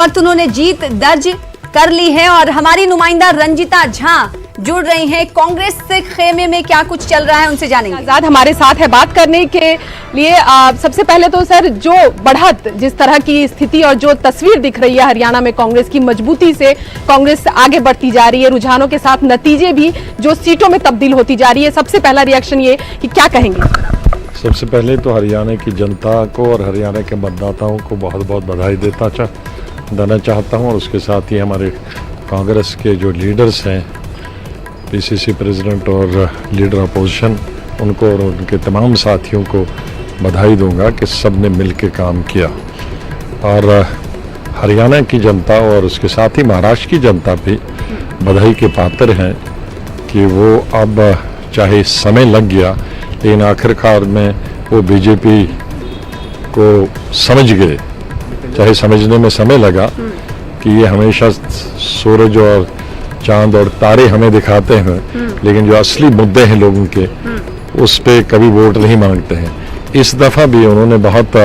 पर उन्होंने जीत दर्ज कर ली है और हमारी नुमाइंदा रंजिता झा जुड़ रही हैं कांग्रेस से खेमे में क्या कुछ चल रहा है उनसे जानेंगे। आजाद हमारे साथ है बात करने के लिए। सबसे पहले तो सर, जो बढ़त जिस तरह की स्थिति और जो तस्वीर दिख रही है हरियाणा में कांग्रेस की, मजबूती से कांग्रेस आगे बढ़ती जा रही है, रुझानों के साथ नतीजे भी जो सीटों में तब्दील होती जा रही है, सबसे पहला रिएक्शन ये कि क्या कहेंगे? सबसे पहले तो हरियाणा की जनता को और हरियाणा के मतदाताओं को बहुत बहुत बधाई देना चाहता हूं और उसके साथ ही हमारे कांग्रेस के जो लीडर्स हैं, पीसीसी प्रेसिडेंट और लीडर अपोजिशन, उनको और उनके तमाम साथियों को बधाई दूंगा कि सब ने मिल के काम किया। और हरियाणा की जनता और उसके साथ ही महाराष्ट्र की जनता भी बधाई के पात्र हैं कि वो अब चाहे समय लग गया लेकिन आखिरकार में वो बीजेपी को समझ गए। चाहे समझने में समय लगा कि ये हमेशा सूरज और चांद और तारे हमें दिखाते हैं, लेकिन जो असली मुद्दे हैं लोगों के, उस पे कभी वोट नहीं मांगते हैं। इस दफा भी उन्होंने बहुत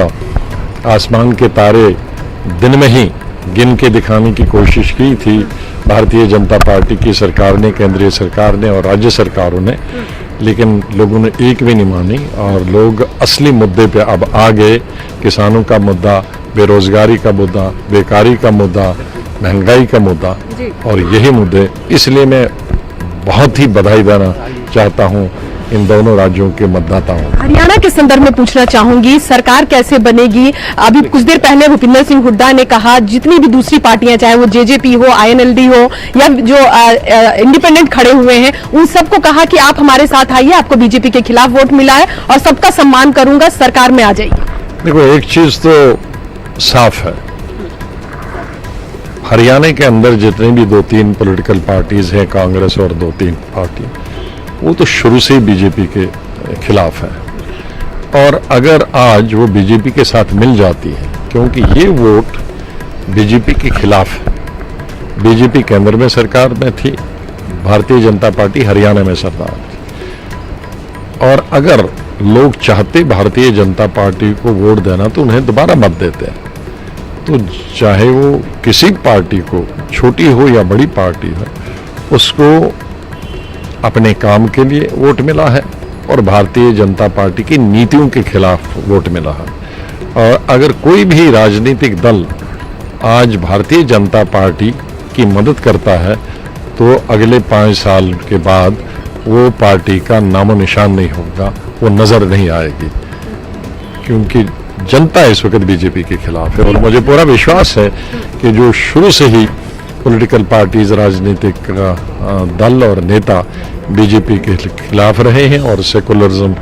आसमान के तारे दिन में ही गिन के दिखाने की कोशिश की थी भारतीय जनता पार्टी की सरकार ने, केंद्रीय सरकार ने और राज्य सरकारों ने, लेकिन लोगों ने एक भी नहीं मानी और लोग असली मुद्दे पे अब आ गए। किसानों का मुद्दा, बेरोजगारी का मुद्दा, बेकारी का मुद्दा, महंगाई का मुद्दा और यही मुद्दे, इसलिए मैं बहुत ही बधाई देना चाहता हूं इन दोनों राज्यों के मतदाताओं। हरियाणा के संदर्भ में पूछना चाहूंगी, सरकार कैसे बनेगी? अभी कुछ देर पहले भूपिंदर सिंह हुड्डा ने कहा जितनी भी दूसरी पार्टियां, चाहे वो जेजेपी हो, आईएनएलडी हो या जो इंडिपेंडेंट खड़े हुए हैं, उन सबको कहा कि आप हमारे साथ आइए, आपको बीजेपी के खिलाफ वोट मिला है और सबका सम्मान करूंगा, सरकार में आ जाइए। देखो, एक चीज तो साफ है, हरियाणा के अंदर जितनी भी 2-3 पॉलिटिकल पार्टीज हैं, कांग्रेस और 2-3 पार्टी, वो तो शुरू से ही बीजेपी के खिलाफ है। और अगर आज वो बीजेपी के साथ मिल जाती है, क्योंकि ये वोट बीजेपी के खिलाफ है, बीजेपी केंद्र में सरकार में थी, भारतीय जनता पार्टी हरियाणा में सरकार थी, और अगर लोग चाहते भारतीय जनता पार्टी को वोट देना तो उन्हें दोबारा मत देते हैं। तो चाहे वो किसी पार्टी को, छोटी हो या बड़ी पार्टी हो, उसको अपने काम के लिए वोट मिला है और भारतीय जनता पार्टी की नीतियों के खिलाफ वोट मिला है। और अगर कोई भी राजनीतिक दल आज भारतीय जनता पार्टी की मदद करता है तो अगले 5 साल के बाद वो पार्टी का नामो निशान नहीं होगा, वो नजर नहीं आएगी, क्योंकि जनता इस वक्त बीजेपी के खिलाफ है। और मुझे पूरा विश्वास है कि जो शुरू से ही पॉलिटिकल पार्टीज, राजनीतिक दल और नेता बीजेपी के खिलाफ रहे हैं और सेकुलरिज्म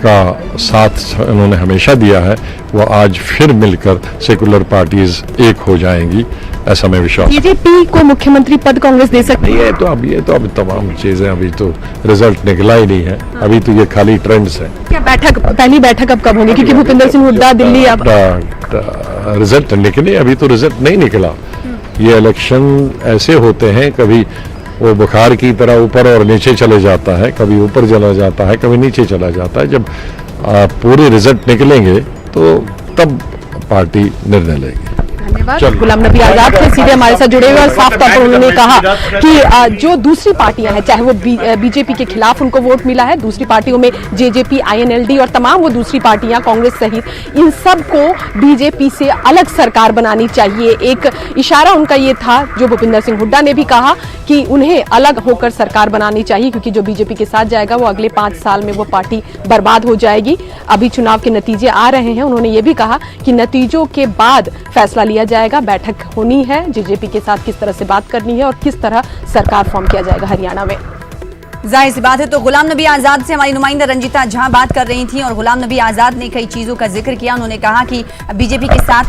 का साथ उन्होंने हमेशा दिया है, वो आज फिर मिलकर सेकुलर पार्टीज एक हो जाएंगी, ऐसा मैं विश्वास। बीजेपी को मुख्यमंत्री पद कांग्रेस दे सकती है? ये तो अब तमाम चीजें, अभी तो रिजल्ट निकला ही नहीं है, अभी तो ये खाली ट्रेंड्स है। क्या पहली बैठक अब कब होगी? क्योंकि भूपिंदर सिंह हुड्डा दिल्ली, अब रिजल्ट निकले, अभी तो रिजल्ट नहीं निकला। ये इलेक्शन ऐसे होते हैं, कभी वो बुखार की तरह ऊपर और नीचे चले जाता है, कभी ऊपर चला जाता है, कभी नीचे चला जाता है। जब पूरे रिजल्ट निकलेंगे तो तब पार्टी निर्णय लेगी। धन्यवाद। गुलाम नबी आजाद थे सीधे हमारे साथ जुड़े हुए और साफ तौर पर उन्होंने कहा कि जो दूसरी पार्टियां हैं, चाहे वो बीजेपी के खिलाफ उनको वोट मिला है, दूसरी पार्टियों में जेजेपी, आईएनएलडी और तमाम वो दूसरी पार्टियां, कांग्रेस सहित, इन सब को बीजेपी से अलग सरकार बनानी चाहिए। एक इशारा उनका ये था, जो भूपिंदर सिंह हुड्डा ने भी कहा कि उन्हें अलग होकर सरकार बनानी चाहिए, क्योंकि जो बीजेपी के साथ जाएगा वो अगले 5 साल में वो पार्टी बर्बाद हो जाएगी। अभी चुनाव के नतीजे आ रहे हैं, उन्होंने ये भी कहा कि नतीजों के बाद फैसला लिया जाएगा, बैठक होनी है, जेजेपी के साथ किस तरह से बात करनी है और किस तरह सरकार फॉर्म किया जाएगा हरियाणा में। जाहिर सी बात है। तो गुलाम नबी आजाद से हमारी नुमाइंदा रंजिता झा बात कर रही थी और गुलाम नबी आजाद ने कई चीजों का जिक्र किया। उन्होंने कहा कि बीजेपी के साथ